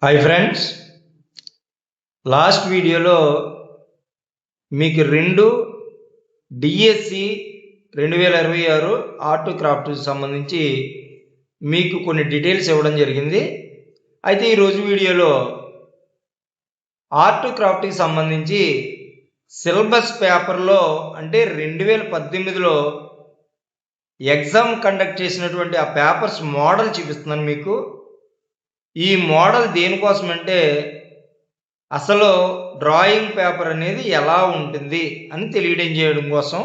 Hi friends, last వీడియోలో మీకు 2 DSC 2026 art craft సంబంధించి మీకు కొన్ని డీటెయిల్స్ ఇవ్వడం జరిగింది. అయితే ఈరోజు వీడియోలో ఆర్ట్ క్రాఫ్ట్కి సంబంధించి సిలబస్ పేపర్లో అంటే 2018లో ఎగ్జామ్ కండక్ట్ చేసినటువంటి ఆ పేపర్స్ మోడల్ చూపిస్తున్నాను మీకు. ఈ మోడల్ దేనికోసం అంటే అసలు డ్రాయింగ్ పేపర్ అనేది ఎలా ఉంటుంది అని తెలియడం కోసం.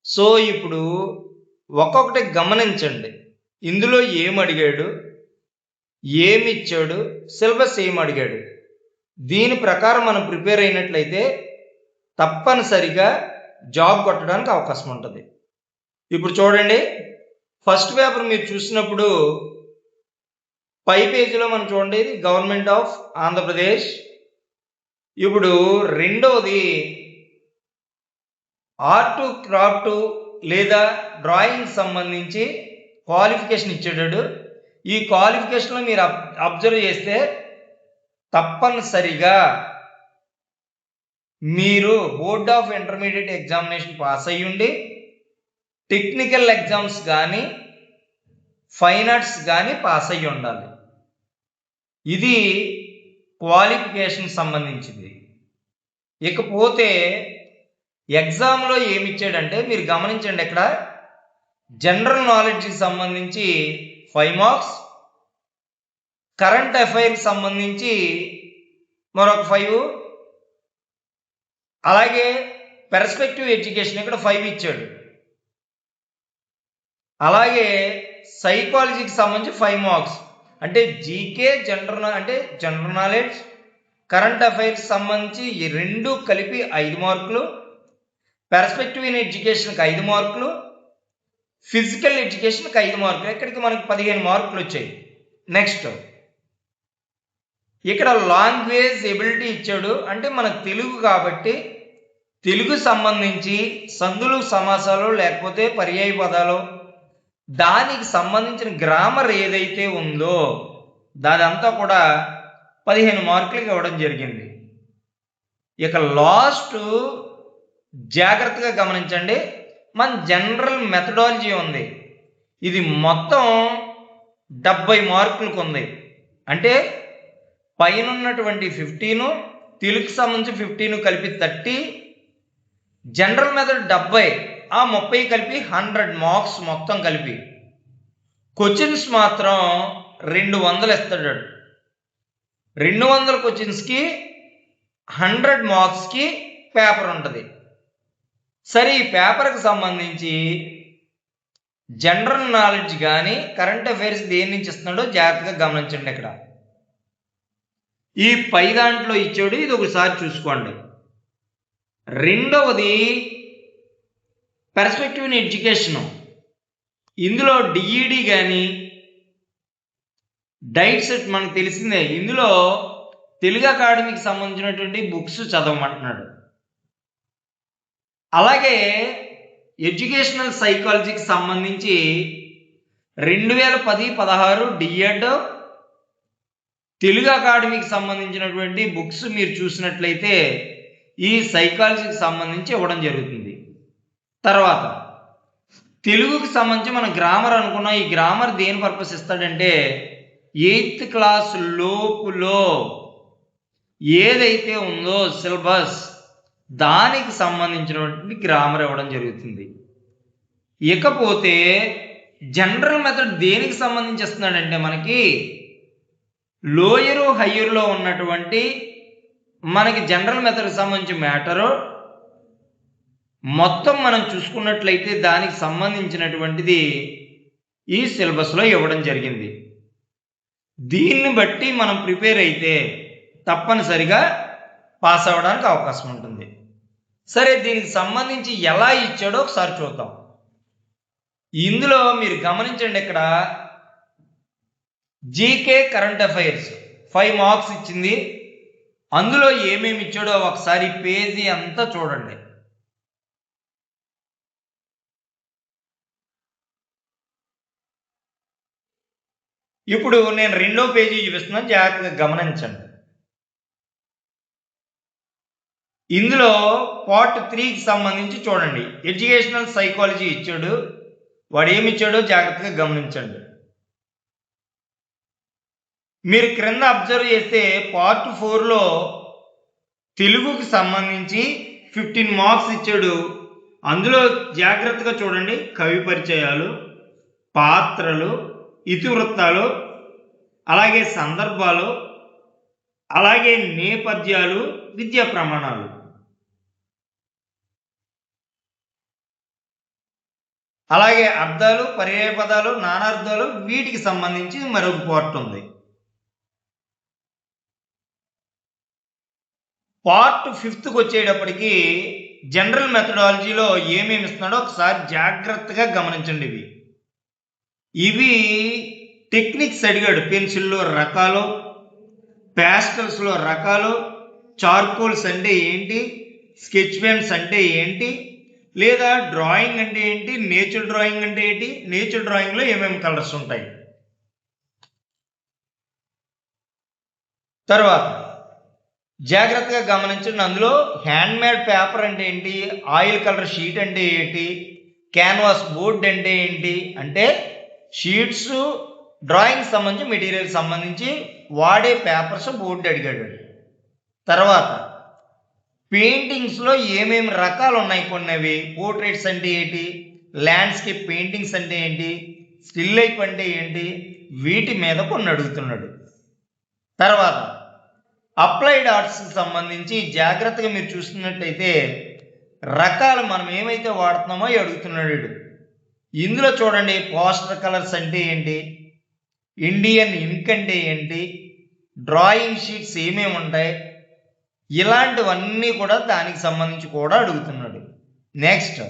సో ఇప్పుడు ఒక్కొక్కటి గమనించండి. ఇందులో ఏం అడిగాడు, ఏమి ఇచ్చాడు, సిలబస్ ఏం అడిగాడు, దీని ప్రకారం మనం ప్రిపేర్ అయినట్లయితే తప్పనిసరిగా జాబ్ కొట్టడానికి అవకాశం ఉంటుంది. ఇప్పుడు చూడండి, ఫస్ట్ పేపర్ మీరు చూసినప్పుడు పై పేజీలో మనం చూడండి, ఇది గవర్నమెంట్ ఆఫ్ ఆంధ్రప్రదేశ్. ఇప్పుడు రెండవది ఆర్ట్ క్రాఫ్ట్ లేదా డ్రాయింగ్ సంబంధించి క్వాలిఫికేషన్ ఇచ్చాడు. ఈ క్వాలిఫికేషన్లో మీరు అబ్జర్వ్ చేస్తే తప్పనిసరిగా మీరు board of intermediate examination pass అయ్యి ఉండి టెక్నికల్ ఎగ్జామ్స్ కానీ ఫైన్ ఆర్ట్స్ కానీ పాస్ అయ్యి ఉండాలి. ఇది క్వాలిఫికేషన్ సంబంధించింది. ఇకపోతే ఎగ్జామ్లో ఏమి ఇచ్చాడంటే మీరు గమనించండి, ఇక్కడ జనరల్ నాలెడ్జ్కి సంబంధించి 5 మార్క్స్, కరెంట్ అఫైర్కి సంబంధించి మరొక 5, అలాగే పర్స్పెక్టివ్ ఎడ్యుకేషన్ ఇక్కడ 5 ఇచ్చాడు. అలాగే సైకాలజీకి సంబంధించి 5 మార్క్స్, అంటే GK general knowledge, current affairs సంబంధించి ఈ 2 కలిపి 5 మార్కులు, పర్స్పెక్టివ్ ఇన్ ఎడ్యుకేషన్కి 5 మార్కులు, ఫిజికల్ ఎడ్యుకేషన్కి 5 మార్కులు. ఇక్కడికి మనకి 15 మార్కులు వచ్చాయి. నెక్స్ట్ ఇక్కడ లాంగ్వేజ్ ఎబిలిటీ ఇచ్చాడు, అంటే మన తెలుగు కాబట్టి తెలుగు సంబంధించి సందులు సమాసాలు లేకపోతే పర్యాయ పదాలు దానికి సంబంధించిన గ్రామర్ ఏదైతే ఉందో దాదంతా కూడా 15 మార్కులకి ఇవ్వడం జరిగింది. ఇక లాస్ట్ జాగ్రత్తగా గమనించండి, మన జనరల్ మెథడాలజీ ఉంది, ఇది మొత్తం 70 మార్కులకు ఉంది. అంటే పైన ఉన్నటువంటి 15, తెలుగుకి సంబంధించి 15 కలిపి 30, జనరల్ మెథడ్ 70, ఆ 30 కలిపి 100 మార్క్స్ మొత్తం కలిపి. క్వశ్చన్స్ మాత్రం 200 ఇస్తాడు. 200 క్వశ్చన్స్కి 100 మార్క్స్కి పేపర్ ఉంటుంది. సరే, ఈ పేపర్కి సంబంధించి జనరల్ నాలెడ్జ్ కానీ కరెంట్ అఫైర్స్ దేని నుంచి ఇస్తున్నాడో జాగ్రత్తగా గమనించండి. ఇక్కడ ఈ పై దాంట్లో ఇచ్చాడు, ఇది ఒకసారి చూసుకోండి. రెండవది పర్స్పెక్టివ్ ఇన్ ఎడ్యుకేషన్, ఇందులో డిఈడి కానీ డైట్ సెట్ మనకు తెలిసిందే. ఇందులో తెలుగు అకాడమీకి సంబంధించినటువంటి బుక్స్ చదవమంటున్నాడు. అలాగే ఎడ్యుకేషనల్ సైకాలజీకి సంబంధించి 2010-16 డిఎడ్ తెలుగు అకాడమీకి సంబంధించినటువంటి బుక్స్ మీరు చూసినట్లయితే ఈ సైకాలజీకి సంబంధించి ఇవ్వడం జరుగుతుంది. తర్వాత తెలుగుకి సంబంధించి మనం గ్రామర్ అనుకున్నాం. ఈ గ్రామర్ దేని పర్పస్ ఇస్తాడంటే 8th క్లాస్ లోపులో ఏదైతే ఉందో సిలబస్ దానికి సంబంధించినటువంటి గ్రామర్ ఇవ్వడం జరుగుతుంది. ఇకపోతే జనరల్ మెథడ్ దేనికి సంబంధించి ఇస్తున్నాడంటే మనకి లోయరు హయ్యర్లో ఉన్నటువంటి మనకి జనరల్ మెథడ్కి సంబంధించి మ్యాటరు మొత్తం మనం చూసుకున్నట్లయితే దానికి సంబంధించినటువంటిది ఈ సిలబస్లో ఇవ్వడం జరిగింది. దీన్ని బట్టి మనం ప్రిపేర్ అయితే తప్పనిసరిగా పాస్ అవ్వడానికి అవకాశం ఉంటుంది. సరే, దీనికి సంబంధించి ఎలా ఇచ్చాడో ఒకసారి చూద్దాం. ఇందులో మీరు గమనించండి, ఇక్కడ జీకే కరెంట్ అఫైర్స్ 5 మార్క్స్ ఇచ్చింది. అందులో ఏమేమి ఇచ్చాడో ఒకసారి పేజీ అంతా చూడండి. ఇప్పుడు నేను రెండో పేజీ చూపిస్తున్నాను, జాగ్రత్తగా గమనించండి. ఇందులో పార్ట్ 3కి సంబంధించి చూడండి. ఎడ్యుకేషనల్ సైకాలజీ ఇచ్చాడు. వాడు ఏమి ఇచ్చాడో జాగ్రత్తగా గమనించండి. మీరు క్రింద అబ్జర్వ్ చేస్తే పార్ట్ 4లో తెలుగుకి సంబంధించి 15 మార్క్స్ ఇచ్చాడు. అందులో జాగ్రత్తగా చూడండి. కవి పరిచయాలు, పాత్రలు, ఇతివృత్తాలు, అలాగే సందర్భాలు, అలాగే నేపథ్యాలు, విద్యా ప్రమాణాలు. అలాగే అర్థాలు, పర్యాయపదాలు, నానార్థాలు, వీటికి సంబంధించి మరొక పార్ట్ ఉంది. పార్ట్ 5కి వచ్చేటప్పటికి జనరల్ మెథడాలజీలో ఏమేమి ఇస్తున్నాడో ఒకసారి జాగ్రత్తగా గమనించండి. ఇవి టెక్నిక్స్ అడిగాడు. పెన్సిల్లో రకాలు, ప్యాస్టల్స్లో రకాలు, చార్కోల్స్ అంటే ఏంటి, స్కెచ్ పెన్స్ అంటే ఏంటి, లేదా డ్రాయింగ్ అంటే ఏంటి, నేచర్ డ్రాయింగ్ అంటే ఏంటి, నేచర్ డ్రాయింగ్లో ఏమేమి కలర్స్ ఉంటాయి. తర్వాత జాగ్రత్తగా గమనించండి. అందులో హ్యాండ్ మేడ్ పేపర్ అంటే ఏంటి, ఆయిల్ కలర్ షీట్ అంటే ఏంటి, క్యాన్వాస్ బోర్డ్ అంటే ఏంటి, అంటే షీట్స్ డ్రాయింగ్ సంబంధించి మెటీరియల్ సంబంధించి వాడే పేపర్స్ బోర్డు అడిగాడు. తర్వాత పెయింటింగ్స్లో ఏమేమి రకాలు ఉన్నాయి, కొన్నవి పోర్ట్రేట్స్ అంటే ఏంటి, ల్యాండ్స్కేప్ పెయింటింగ్స్ అంటే ఏంటి, స్టిల్ లైఫ్ అంటే ఏంటి, వీటి మీద కొన్ని అడుగుతున్నాడు. తర్వాత అప్లైడ్ ఆర్ట్స్కి సంబంధించి జాగ్రత్తగా మీరు చూస్తున్నట్టయితే రకాలు మనం ఏమైతే వాడుతున్నామో అడుగుతున్నాడు. ఇందులో చూడండి, పోస్టర్ కలర్స్ అంటే ఏంటి, ఇండియన్ ఇంక్ అంటే ఏంటి, డ్రాయింగ్ షీట్స్ ఏమేమి ఉంటాయి, ఇలాంటివన్నీ కూడా దానికి సంబంధించి కూడా అడుగుతున్నాడు. నెక్స్ట్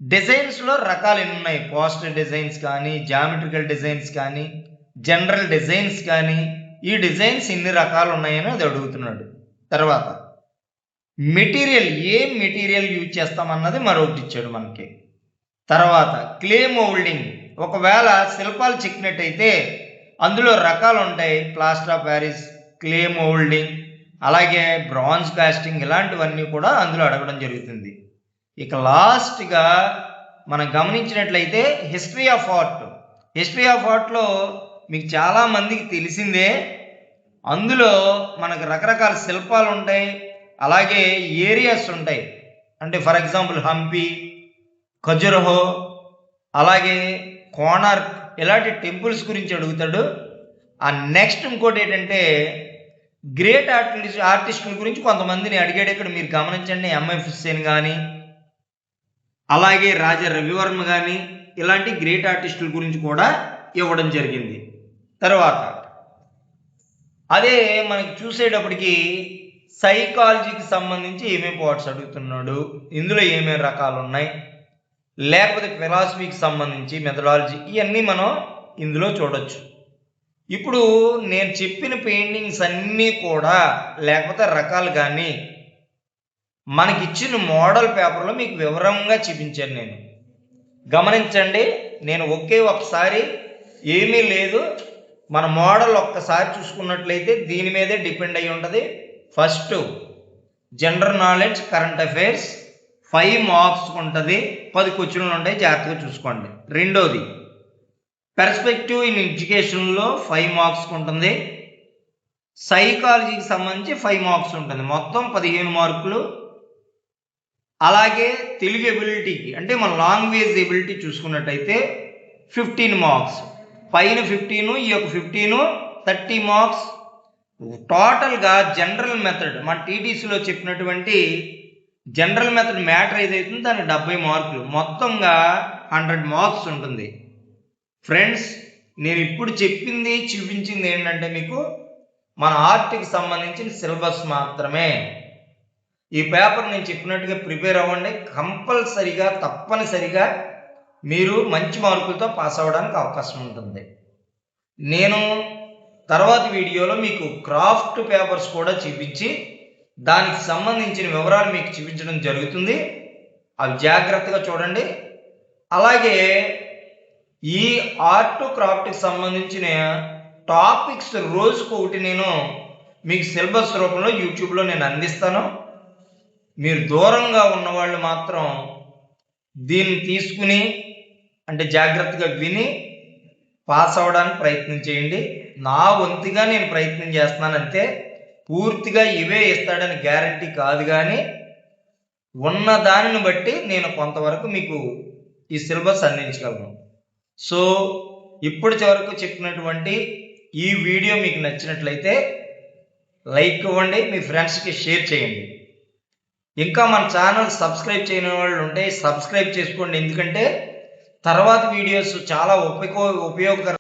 డిజైన్స్లో రకాలు ఎన్ని ఉన్నాయి, పోస్టర్ డిజైన్స్ కానీ, జామెట్రికల్ డిజైన్స్ కానీ, జనరల్ డిజైన్స్ కానీ, ఈ డిజైన్స్ ఎన్ని రకాలు ఉన్నాయని అది అడుగుతున్నాడు. తర్వాత మెటీరియల్, ఏం మెటీరియల్ యూజ్ చేస్తామన్నది మరొకటి ఇచ్చాడు మనకి. తర్వాత క్లే మౌల్డింగ్, ఒకవేళ శిల్పాలు చెక్కినట్టయితే అందులో రకాలు ఉంటాయి, plaster of Paris, clay moulding, అలాగే బ్రాంజ్ కాస్టింగ్, ఇలాంటివన్నీ కూడా అందులో అడగడం జరుగుతుంది. ఇక లాస్ట్గా మనం గమనించినట్లయితే history of art. History of ఆర్ట్లో మీకు చాలామందికి తెలిసిందే. అందులో మనకు రకరకాల శిల్పాలు ఉంటాయి, అలాగే ఏరియాస్ ఉంటాయి. అంటే ఫర్ ఎగ్జాంపుల్ హంపి, ఖజురహో, అలాగే కోనార్క్, ఇలాంటి టెంపుల్స్ గురించి అడుగుతాడు. ఆ నెక్స్ట్ ఇంకోటి ఏంటంటే గ్రేట్ ఆర్టిస్టుల గురించి కొంతమందిని అడిగాడు. ఇక్కడ మీరు గమనించండి, ఎంఎఫ్ హుస్సేన్ కానీ, అలాగే రాజా రవివర్మ కానీ, ఇలాంటి గ్రేట్ ఆర్టిస్టుల గురించి కూడా ఇవ్వడం జరిగింది. తర్వాత అదే మనకి చూసేటప్పటికి సైకాలజీకి సంబంధించి ఏమేమి పార్ట్స్ అడుగుతున్నాడు, ఇందులో ఏమేమి రకాలు ఉన్నాయి, లేకపోతే ఫిలాసఫీకి సంబంధించి మెథడాలజీ, ఇవన్నీ మనం ఇందులో చూడొచ్చు. ఇప్పుడు నేను చెప్పిన పెయింటింగ్స్ అన్నీ కూడా లేకపోతే రకాలు కానీ మనకి ఇచ్చిన మోడల్ పేపర్లో మీకు వివరంగా చూపించాను. నేను గమనించండి, నేను ఒకసారి ఏమీ లేదు, మన మోడల్ ఒక్కసారి చూసుకున్నట్లయితే దీని మీదే డిపెండ్ అయి ఉంటుంది. First general knowledge, current affairs 5 marks ఉంటుంది, 10 క్వశ్చన్లు ఉంటాయి, జాగ్రత్తగా చూసుకోండి. రెండోది పర్స్పెక్టివ్ ఇన్ ఎడ్యుకేషన్లో 5 మార్క్స్ ఉంటుంది. సైకాలజీకి సంబంధించి 5 మార్క్స్ ఉంటుంది, మొత్తం 15 మార్కులు. అలాగే తెలుగు ఎబిలిటీకి అంటే మన లాంగ్వేజ్ ఎబిలిటీ చూసుకున్నట్టయితే 15 మార్క్స్, పైన 15, ఈ యొక్క 15 30 మార్క్స్. టోటల్గా జనరల్ మెథడ్ మన టీటీసీలో చెప్పినటువంటి జనరల్ మెథడ్ మ్యాటర్ ఏదైతుందో దానికి 70 మార్కులు, మొత్తంగా 100 మార్క్స్ ఉంటుంది. ఫ్రెండ్స్, నేను ఇప్పుడు చెప్పింది చూపించింది ఏంటంటే మీకు మన ఆర్ట్కి సంబంధించిన సిలబస్ మాత్రమే. ఈ పేపర్ నేను చెప్పినట్టుగా ప్రిపేర్ అవ్వండి. కంపల్సరిగా తప్పనిసరిగా మీరు మంచి మార్కులతో పాస్ అవ్వడానికి అవకాశం ఉంటుంది. నేను తర్వాత వీడియోలో మీకు క్రాఫ్ట్ పేపర్స్ కూడా చూపించి దానికి సంబంధించిన వివరాలు మీకు చూపించడం జరుగుతుంది. అవి జాగ్రత్తగా చూడండి. అలాగే ఈ ఆర్ట్ క్రాఫ్ట్కి సంబంధించిన టాపిక్స్ రోజుకు ఒకటి నేను మీకు సిలబస్ రూపంలో యూట్యూబ్లో నేను అందిస్తాను. మీరు దూరంగా ఉన్నవాళ్ళు మాత్రం దీన్ని తీసుకుని అంటే జాగ్రత్తగా విని పాస్ అవ్వడానికి ప్రయత్నం చేయండి. నా వంతుగా నేను ప్రయత్నం చేస్తున్నానంతే, పూర్తిగా ఇవే ఇస్తాడని గ్యారంటీ కాదు, కానీ ఉన్న దానిని బట్టి నేను కొంతవరకు మీకు ఈ సిలబస్ అందించగలను. సో ఇప్పటి వరకు చెప్పినటువంటి ఈ వీడియో మీకు నచ్చినట్లయితే లైక్ ఇవ్వండి, మీ ఫ్రెండ్స్కి షేర్ చేయండి. ఇంకా మన ఛానల్ సబ్స్క్రైబ్ చేయని వాళ్ళు ఉంటే సబ్స్క్రైబ్ చేసుకోండి, ఎందుకంటే తర్వాత వీడియోస్ చాలా ఉపయోగకర